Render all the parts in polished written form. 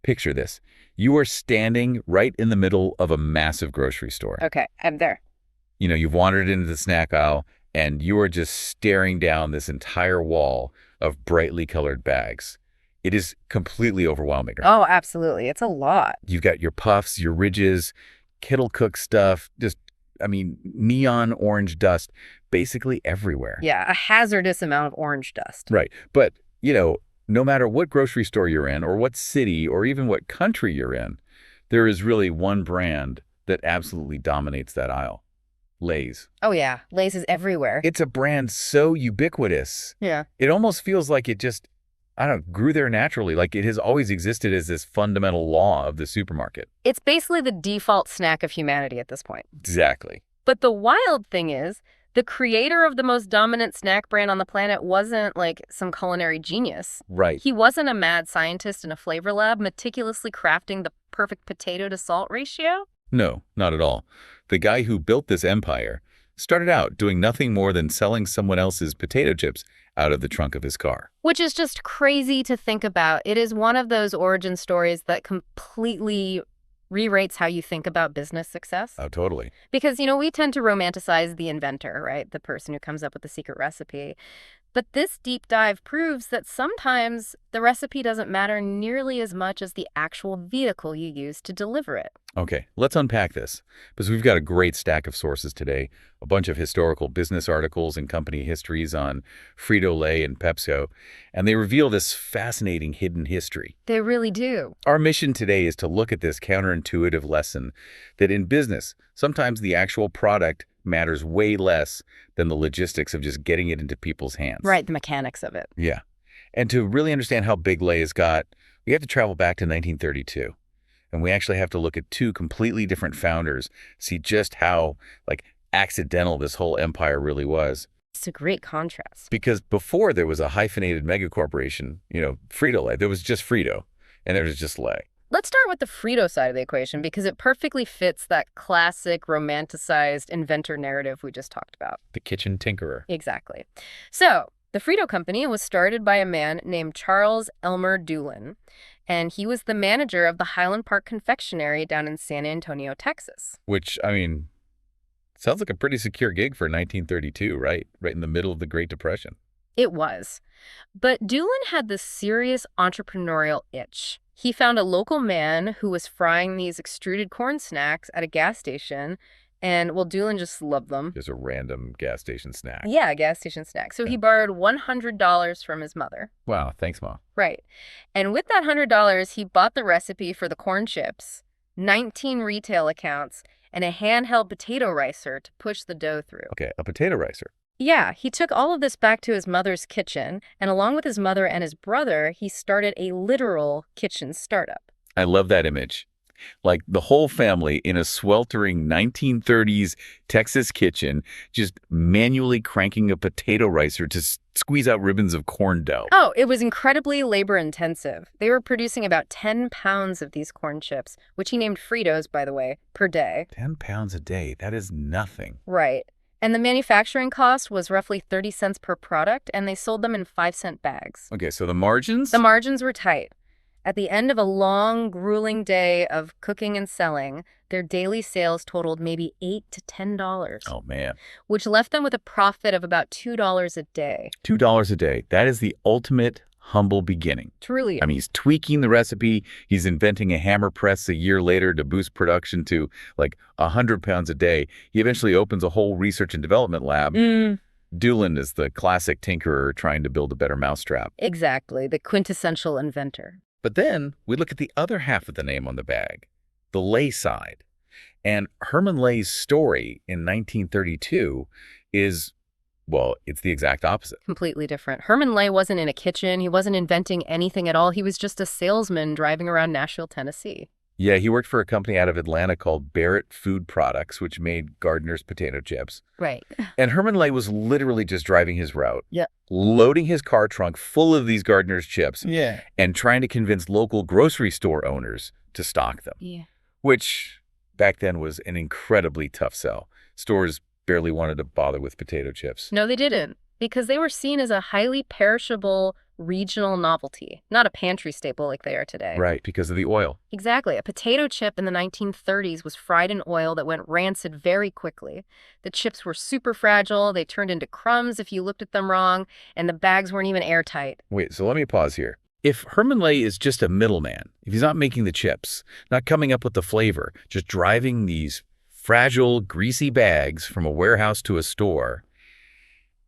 Picture this. You are standing right in the middle of a massive grocery store. Okay, I'm there. You've wandered into the snack aisle, and you are just staring down this entire wall of brightly colored bags. It is completely overwhelming. Oh, absolutely. It's a lot. You've got your puffs, your ridges, kettle cooked stuff, neon orange dust, basically everywhere. Yeah, a hazardous amount of orange dust. Right. But, no matter what grocery store you're in or what city or even what country you're in, there is really one brand that absolutely dominates that aisle. Lay's. Oh, yeah. Lay's is everywhere. It's a brand so ubiquitous. Yeah. It almost feels like it just, grew there naturally. Like it has always existed as this fundamental law of the supermarket. It's basically the default snack of humanity at this point. Exactly. But the wild thing is, the creator of the most dominant snack brand on the planet wasn't like some culinary genius. Right. He wasn't a mad scientist in a flavor lab meticulously crafting the perfect potato to salt ratio. No, not at all. The guy who built this empire started out doing nothing more than selling someone else's potato chips out of the trunk of his car. Which is just crazy to think about. It is one of those origin stories that completely rewrites how you think about business success. Oh, totally. Because, we tend to romanticize the inventor, right? The person who comes up with the secret recipe. But this deep dive proves that sometimes the recipe doesn't matter nearly as much as the actual vehicle you use to deliver it. Okay, let's unpack this, because we've got a great stack of sources today, a bunch of historical business articles and company histories on Frito-Lay and PepsiCo, and they reveal this fascinating hidden history. They really do. Our mission today is to look at this counterintuitive lesson that in business, sometimes the actual product matters way less than the logistics of just getting it into people's hands. Right, the mechanics of it. Yeah. And to really understand how big Lay has got, we have to travel back to 1932. And we actually have to look at two completely different founders, see just how, accidental this whole empire really was. It's a great contrast. Because before there was a hyphenated megacorporation, Frito-Lay, there was just Frito, and there was just Lay. Let's start with the Frito side of the equation because it perfectly fits that classic romanticized inventor narrative we just talked about. The kitchen tinkerer. Exactly. So, the Frito company was started by a man named Charles Elmer Doolin, and he was the manager of the Highland Park Confectionery down in San Antonio, Texas. Which, sounds like a pretty secure gig for 1932, right? Right in the middle of the Great Depression. It was. But Doolin had this serious entrepreneurial itch. He found a local man who was frying these extruded corn snacks at a gas station, and, Doolin just loved them. Just a random gas station snack. Yeah, a gas station snack. So he borrowed $100 from his mother. Wow, thanks, Mom. Right. And with that $100, he bought the recipe for the corn chips, 19 retail accounts, and a handheld potato ricer to push the dough through. Okay, a potato ricer. Yeah, he took all of this back to his mother's kitchen, and along with his mother and his brother, he started a literal kitchen startup. I love that image. Like the whole family in a sweltering 1930s Texas kitchen, just manually cranking a potato ricer to squeeze out ribbons of corn dough. Oh, it was incredibly labor-intensive. They were producing about 10 pounds of these corn chips, which he named Fritos, by the way, per day. 10 pounds a day. That is nothing. Right. And the manufacturing cost was roughly 30 cents per product, and they sold them in 5-cent bags. Okay, so the margins? The margins were tight. At the end of a long, grueling day of cooking and selling, their daily sales totaled maybe $8 to $10. Oh, man. Which left them with a profit of about $2 a day. $2 a day. That is the ultimate humble beginning. Truly. He's tweaking the recipe. He's inventing a hammer press a year later to boost production to 100 pounds a day. He eventually opens a whole research and development lab. Doolin is the classic tinkerer trying to build a better mousetrap. Exactly, the quintessential inventor. But then we look at the other half of the name on the bag, the Lay side. And Herman Lay's story in 1932 is, it's the exact opposite. Completely different. Herman Lay wasn't in a kitchen. He wasn't inventing anything at all. He was just a salesman driving around Nashville, Tennessee. Yeah, he worked for a company out of Atlanta called Barrett Food Products, which made Gardner's potato chips. Right. And Herman Lay was literally just driving his route. Yeah. Loading his car trunk full of these Gardner's chips. Yeah. And trying to convince local grocery store owners to stock them. Yeah. Which back then was an incredibly tough sell. Stores barely wanted to bother with potato chips. No, they didn't. because they were seen as a highly perishable regional novelty, not a pantry staple like they are today. Right, because of the oil. Exactly. A potato chip in the 1930s was fried in oil that went rancid very quickly. The chips were super fragile, they turned into crumbs if you looked at them wrong, and the bags weren't even airtight. Wait, so let me pause here. If Herman Lay is just a middleman, if he's not making the chips, not coming up with the flavor, just driving these fragile, greasy bags from a warehouse to a store,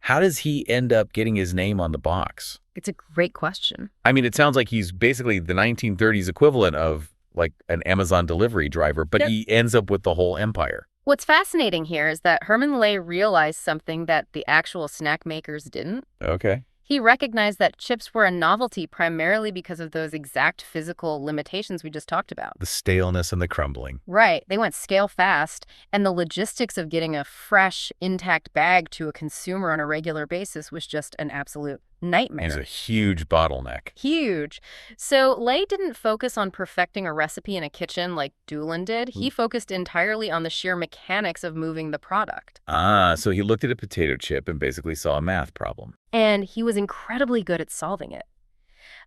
how does he end up getting his name on the box? It's a great question. I mean, it sounds like he's basically the 1930s equivalent of like an Amazon delivery driver, but Yep. he ends up with the whole empire. What's fascinating here is that Herman Lay realized something that the actual snack makers didn't. Okay. He recognized that chips were a novelty primarily because of those exact physical limitations we just talked about. The staleness and the crumbling. Right. They went scale fast, and the logistics of getting a fresh, intact bag to a consumer on a regular basis was just an absolute nightmare. It's a huge bottleneck. Huge. So Lay didn't focus on perfecting a recipe in a kitchen like Doolin did. He focused entirely on the sheer mechanics of moving the product. Ah, so he looked at a potato chip and basically saw a math problem. And he was incredibly good at solving it.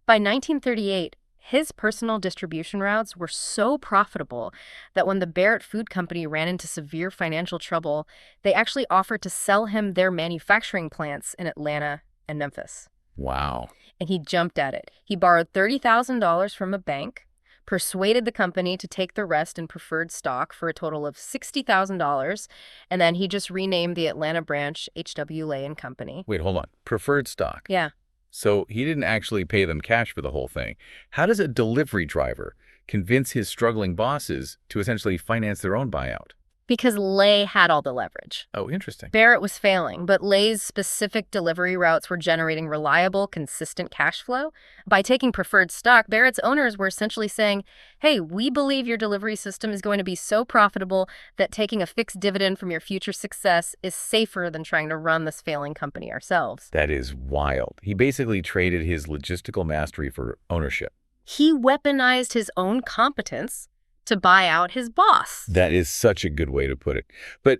By 1938, his personal distribution routes were so profitable that when the Barrett Food Company ran into severe financial trouble, they actually offered to sell him their manufacturing plants in Atlanta and Memphis. Wow. And he jumped at it. He borrowed $30,000 from a bank, persuaded the company to take the rest in preferred stock for a total of $60,000, and then he just renamed the Atlanta branch H.W. Lay and Company. Wait, hold on. Preferred stock. Yeah. So he didn't actually pay them cash for the whole thing. How does a delivery driver convince his struggling bosses to essentially finance their own buyout? Because Lay had all the leverage. Oh, interesting. Barrett was failing, but Lay's specific delivery routes were generating reliable, consistent cash flow. By taking preferred stock, Barrett's owners were essentially saying, hey, we believe your delivery system is going to be so profitable that taking a fixed dividend from your future success is safer than trying to run this failing company ourselves. That is wild. He basically traded his logistical mastery for ownership. He weaponized his own competence to buy out his boss. That is such a good way to put it. But,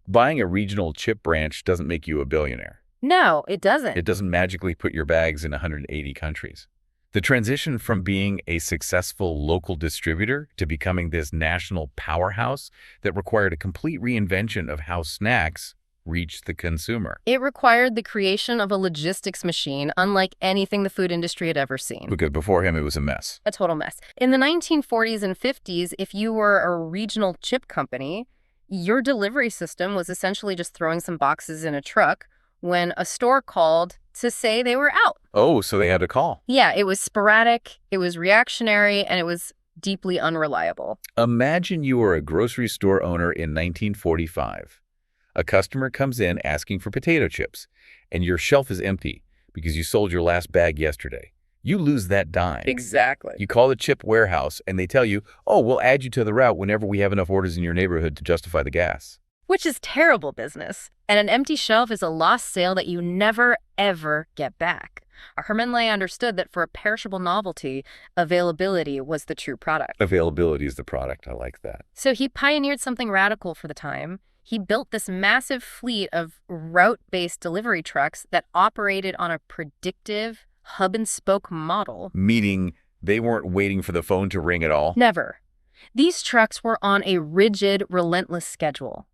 buying a regional chip branch doesn't make you a billionaire. No, it doesn't. It doesn't magically put your bags in 180 countries. The transition from being a successful local distributor to becoming this national powerhouse that required a complete reinvention of how snacks reach the consumer. It required the creation of a logistics machine unlike anything the food industry had ever seen. Because before him, it was a mess. A total mess. In the 1940s and 50s, if you were a regional chip company, your delivery system was essentially just throwing some boxes in a truck when a store called to say they were out. Oh, so they had to call. Yeah, it was sporadic, it was reactionary, and it was deeply unreliable. Imagine you were a grocery store owner in 1945. A customer comes in asking for potato chips, and your shelf is empty because you sold your last bag yesterday. You lose that dime. Exactly. You call the chip warehouse, and they tell you, oh, we'll add you to the route whenever we have enough orders in your neighborhood to justify the gas. Which is terrible business. And an empty shelf is a lost sale that you never, ever get back. Herman Lay understood that for a perishable novelty, availability was the true product. Availability is the product. I like that. So he pioneered something radical for the time. He built this massive fleet of route-based delivery trucks that operated on a predictive hub-and-spoke model. Meaning they weren't waiting for the phone to ring at all? Never. These trucks were on a rigid, relentless schedule.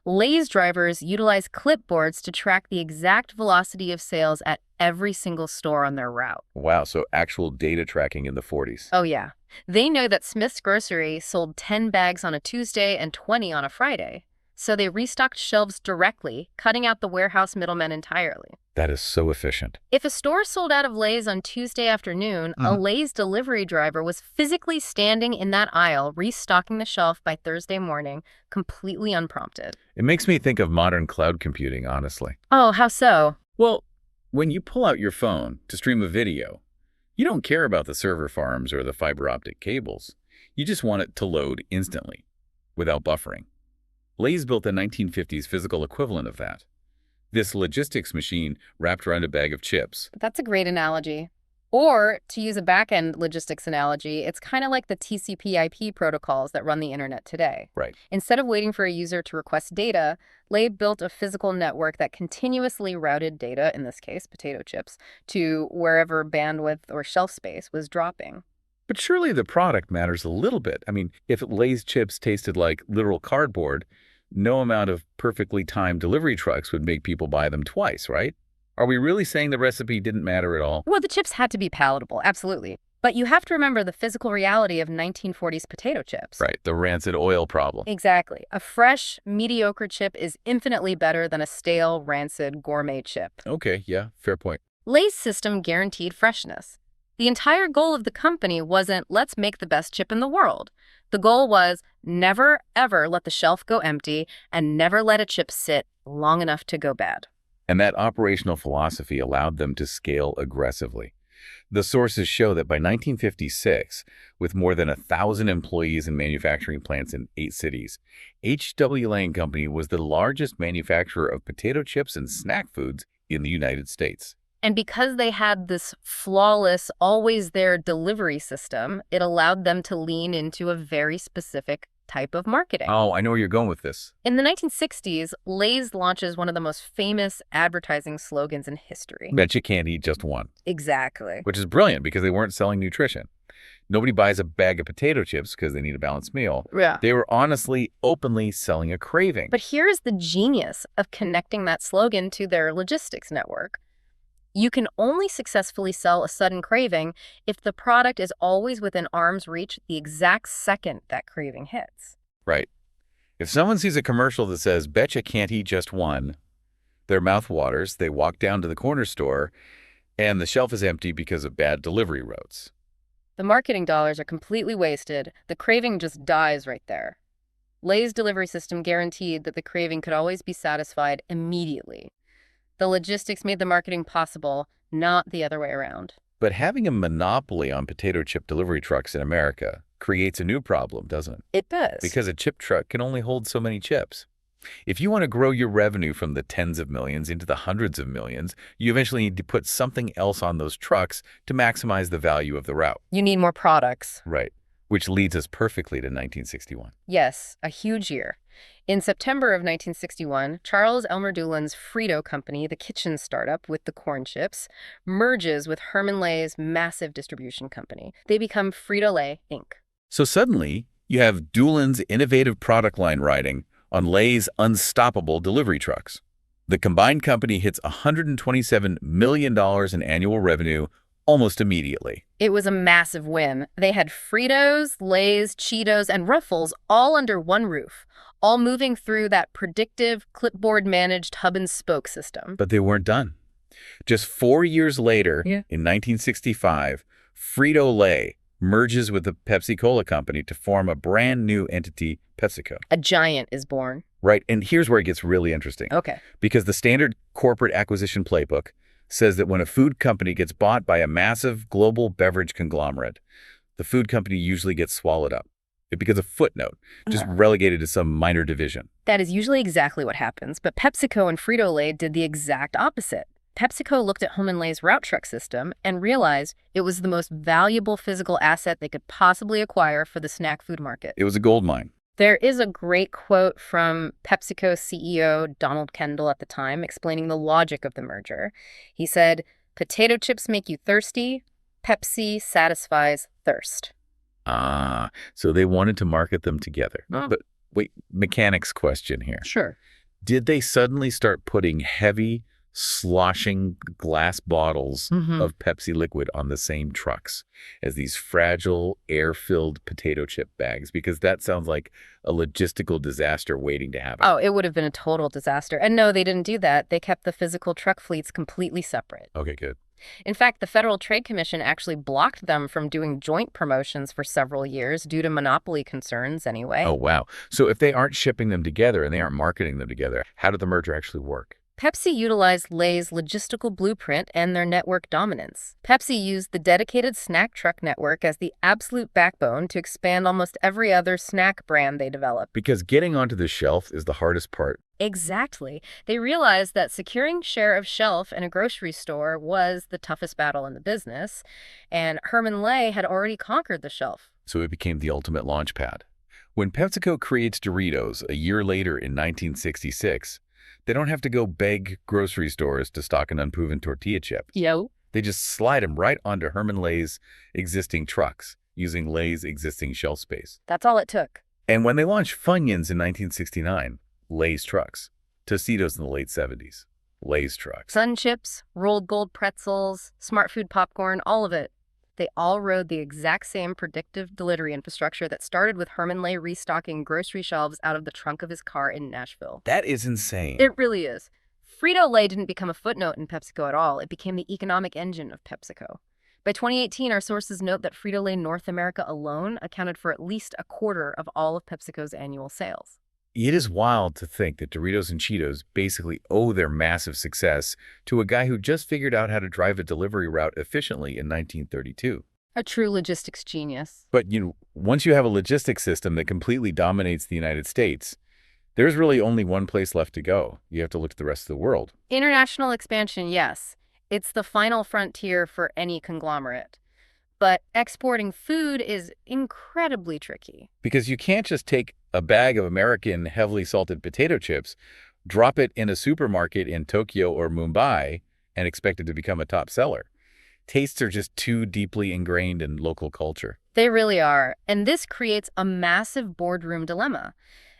Lay's drivers utilized clipboards to track the exact velocity of sales at every single store on their route. Wow, so actual data tracking in the 40s. Oh, yeah. They know that Smith's Grocery sold 10 bags on a Tuesday and 20 on a Friday. So they restocked shelves directly, cutting out the warehouse middlemen entirely. That is so efficient. If a store sold out of Lay's on Tuesday afternoon, a Lay's delivery driver was physically standing in that aisle, restocking the shelf by Thursday morning, completely unprompted. It makes me think of modern cloud computing, honestly. Oh, how so? Well, when you pull out your phone to stream a video, you don't care about the server farms or the fiber optic cables. You just want it to load instantly, without buffering. Lay's built the 1950s physical equivalent of that. This logistics machine wrapped around a bag of chips. That's a great analogy. Or, to use a back-end logistics analogy, it's kind of like the TCP/IP protocols that run the internet today. Right. Instead of waiting for a user to request data, Lay built a physical network that continuously routed data, in this case, potato chips, to wherever bandwidth or shelf space was dropping. But surely the product matters a little bit. I mean, if Lay's chips tasted like literal cardboard, no amount of perfectly timed delivery trucks would make people buy them twice, right? Are we really saying the recipe didn't matter at all? Well, the chips had to be palatable, absolutely. But you have to remember the physical reality of 1940s potato chips. Right, the rancid oil problem. Exactly. A fresh, mediocre chip is infinitely better than a stale, rancid, gourmet chip. Okay, yeah, fair point. Lay's system guaranteed freshness. The entire goal of the company wasn't, let's make the best chip in the world. The goal was, never, ever let the shelf go empty and never let a chip sit long enough to go bad. And that operational philosophy allowed them to scale aggressively. The sources show that by 1956, with more than 1,000 employees in manufacturing plants in 8 cities, H.W. Lay & Company was the largest manufacturer of potato chips and snack foods in the United States. And because they had this flawless, always-there delivery system, it allowed them to lean into a very specific type of marketing. Oh, I know where you're going with this. In the 1960s, Lay's launches one of the most famous advertising slogans in history. Bet you can't eat just one. Exactly. Which is brilliant because they weren't selling nutrition. Nobody buys a bag of potato chips because they need a balanced meal. Yeah. They were honestly, openly selling a craving. But here's the genius of connecting that slogan to their logistics network. You can only successfully sell a sudden craving if the product is always within arm's reach the exact second that craving hits. Right. If someone sees a commercial that says, betcha can't eat just one, their mouth waters, they walk down to the corner store, and the shelf is empty because of bad delivery routes. The marketing dollars are completely wasted. The craving just dies right there. Lay's delivery system guaranteed that the craving could always be satisfied immediately. The logistics made the marketing possible, not the other way around. But having a monopoly on potato chip delivery trucks in America creates a new problem, doesn't it? It does. Because a chip truck can only hold so many chips. If you want to grow your revenue from the tens of millions into the hundreds of millions, you eventually need to put something else on those trucks to maximize the value of the route. You need more products. Right. Which leads us perfectly to 1961. Yes, a huge year. In September of 1961, Charles Elmer Doolan's Frito company, the kitchen startup with the corn chips, merges with Herman Lay's massive distribution company. They become Frito-Lay, Inc. So suddenly, you have Doolan's innovative product line riding on Lay's unstoppable delivery trucks. The combined company hits $127 million in annual revenue almost immediately. It was a massive win. They had Fritos, Lay's, Cheetos, and Ruffles all under one roof, all moving through that predictive, clipboard-managed hub-and-spoke system. But they weren't done. Just 4 years later, Yeah. in 1965, Frito-Lay merges with the PepsiCo company to form a brand new entity, PepsiCo. A giant is born. Right, and here's where it gets really interesting. Okay. Because the standard corporate acquisition playbook says that when a food company gets bought by a massive global beverage conglomerate, the food company usually gets swallowed up. It becomes a footnote, just relegated to some minor division. That is usually exactly what happens, but PepsiCo and Frito-Lay did the exact opposite. PepsiCo looked at Herman Lay's route truck system and realized it was the most valuable physical asset they could possibly acquire for the snack food market. It was a gold mine. There is a great quote from PepsiCo CEO Donald Kendall at the time explaining the logic of the merger. He said, "Potato chips make you thirsty. Pepsi satisfies thirst." Ah, so they wanted to market them together. Oh. But wait, mechanics question here. Sure. Did they suddenly start putting heavy, sloshing glass bottles of Pepsi liquid on the same trucks as these fragile, air-filled potato chip bags? Because that sounds like a logistical disaster waiting to happen. Oh, it would have been a total disaster. And no, they didn't do that. They kept the physical truck fleets completely separate. Okay, good. In fact, the Federal Trade Commission actually blocked them from doing joint promotions for several years due to monopoly concerns anyway. Oh, wow. So if they aren't shipping them together and they aren't marketing them together, how did the merger actually work? Pepsi utilized Lay's logistical blueprint and their network dominance. Pepsi used the dedicated snack truck network as the absolute backbone to expand almost every other snack brand they developed. Because getting onto the shelf is the hardest part Exactly. They realized that securing share of shelf in a grocery store was the toughest battle in the business, and Herman Lay had already conquered the shelf. So it became the ultimate launch pad. When PepsiCo creates Doritos a year later in 1966, they don't have to go beg grocery stores to stock an unproven tortilla chip. Yo. They just slide them right onto Herman Lay's existing trucks, using Lay's existing shelf space. That's all it took. And when they launched Funyuns in 1969, Lay's trucks. Tostitos in the late 70s, Lay's trucks. Sun chips, rolled gold pretzels, smart food popcorn, all of it. They all rode the exact same predictive delivery infrastructure that started with Herman Lay restocking grocery shelves out of the trunk of his car in Nashville. That is insane. It really is. Frito-Lay didn't become a footnote in PepsiCo at all. It became the economic engine of PepsiCo. By 2018, our sources note that Frito-Lay North America alone accounted for at least a quarter of all of PepsiCo's annual sales. It is wild to think that Doritos and Cheetos basically owe their massive success to a guy who just figured out how to drive a delivery route efficiently in 1932. A true logistics genius. But, once you have a logistics system that completely dominates the United States, there's really only one place left to go. You have to look to the rest of the world. International expansion, yes. It's the final frontier for any conglomerate. But exporting food is incredibly tricky. Because you can't just take a bag of American heavily salted potato chips, drop it in a supermarket in Tokyo or Mumbai, and expect it to become a top seller. Tastes are just too deeply ingrained in local culture. They really are. And this creates a massive boardroom dilemma.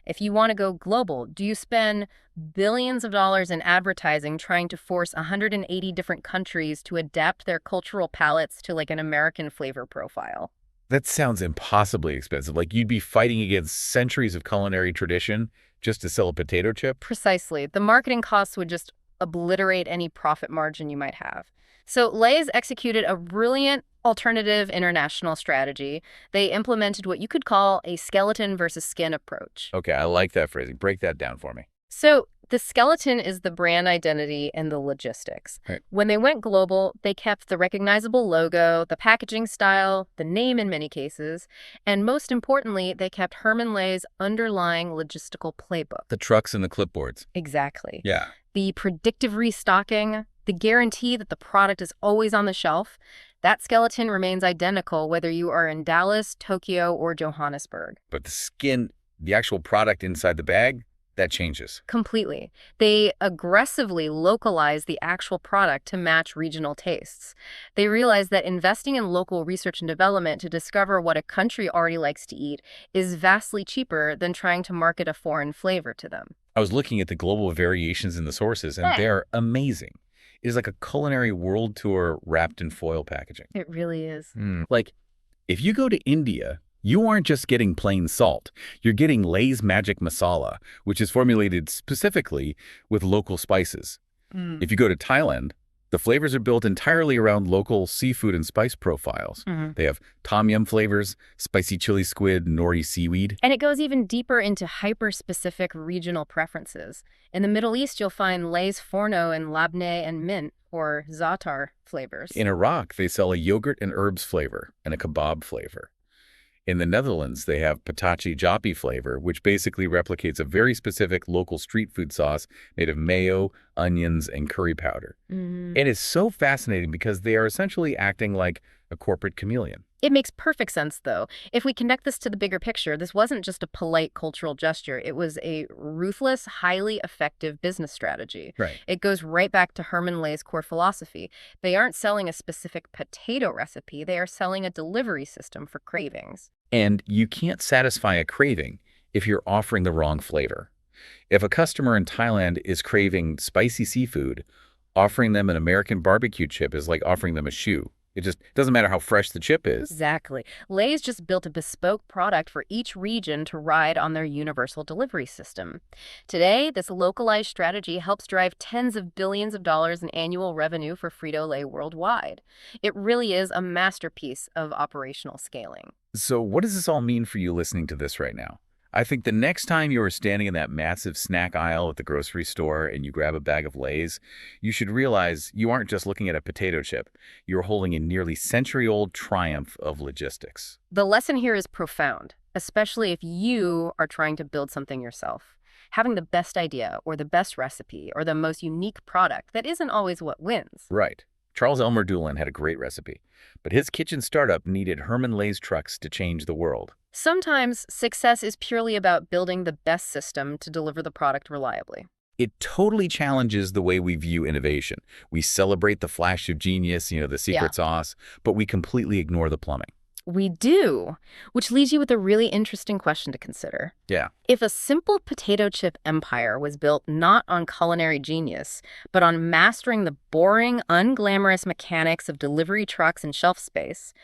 If you want to go global, do you spend billions of dollars in advertising trying to force 180 different countries to adapt their cultural palates to like an American flavor profile? That sounds impossibly expensive. Like you'd be fighting against centuries of culinary tradition just to sell a potato chip. Precisely. The marketing costs would just obliterate any profit margin you might have. So Lay's executed a brilliant alternative international strategy. They implemented what you could call a skeleton versus skin approach. Okay, I like that phrasing. Break that down for me. So the skeleton is the brand identity and the logistics. Right. When they went global, they kept the recognizable logo, the packaging style, the name in many cases, and most importantly, they kept Herman Lay's underlying logistical playbook. The trucks and the clipboards. Exactly. Yeah. The predictive restocking, the guarantee that the product is always on the shelf, that skeleton remains identical whether you are in Dallas, Tokyo, or Johannesburg. But the skin, the actual product inside the bag, that changes. Completely. They aggressively localize the actual product to match regional tastes. They realize that investing in local research and development to discover what a country already likes to eat is vastly cheaper than trying to market a foreign flavor to them. I was looking at the global variations in the sources, and they're amazing. It is like a culinary world tour wrapped in foil packaging. It really is. Like, if you go to India, you aren't just getting plain salt. You're getting Lay's Magic Masala, which is formulated specifically with local spices. If you go to Thailand, the flavors are built entirely around local seafood and spice profiles. They have tom yum flavors, spicy chili squid, nori seaweed. And it goes even deeper into hyper-specific regional preferences. In the Middle East, you'll find Lay's Forno and Labneh and mint, or za'atar flavors. In Iraq, they sell a yogurt and herbs flavor and a kebab flavor. In the Netherlands, they have patachi japi flavor, which basically replicates a very specific local street food sauce made of mayo, onions, and curry powder. And it's so fascinating because they are essentially acting like a corporate chameleon. It makes perfect sense, though. If we connect this to the bigger picture, this wasn't just a polite cultural gesture. It was a ruthless, highly effective business strategy. Right. It goes right back to Herman Lay's core philosophy. They aren't selling a specific potato recipe. They are selling a delivery system for cravings. And you can't satisfy a craving if you're offering the wrong flavor. If a customer in Thailand is craving spicy seafood, offering them an American barbecue chip is like offering them a shoe. It just doesn't matter how fresh the chip is. Exactly. Lay's just built a bespoke product for each region to ride on their universal delivery system. Today, this localized strategy helps drive tens of billions of dollars in annual revenue for Frito-Lay worldwide. It really is a masterpiece of operational scaling. So what does this all mean for you listening to this right now? I think the next time you are standing in that massive snack aisle at the grocery store and you grab a bag of Lay's, you should realize you aren't just looking at a potato chip. You're holding a nearly century-old triumph of logistics. The lesson here is profound, especially if you are trying to build something yourself. Having the best idea or the best recipe or the most unique product, that isn't always what wins. Right. Charles Elmer Doolin had a great recipe, but his kitchen startup needed Herman Lay's trucks to change the world. Sometimes success is purely about building the best system to deliver the product reliably. It totally challenges the way we view innovation. We celebrate the flash of genius, the Yeah. secret sauce, but we completely ignore the plumbing. We do, which leaves you with a really interesting question to consider. Yeah. If a simple potato chip empire was built not on culinary genius, but on mastering the boring, unglamorous mechanics of delivery trucks and shelf space,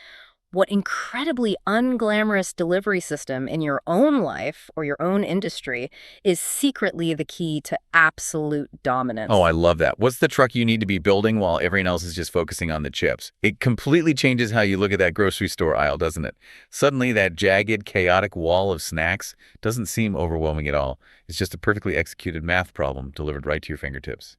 what incredibly unglamorous delivery system in your own life or your own industry is secretly the key to absolute dominance? Oh, I love that. What's the truck you need to be building while everyone else is just focusing on the chips? It completely changes how you look at that grocery store aisle, doesn't it? Suddenly, that jagged, chaotic wall of snacks doesn't seem overwhelming at all. It's just a perfectly executed math problem delivered right to your fingertips.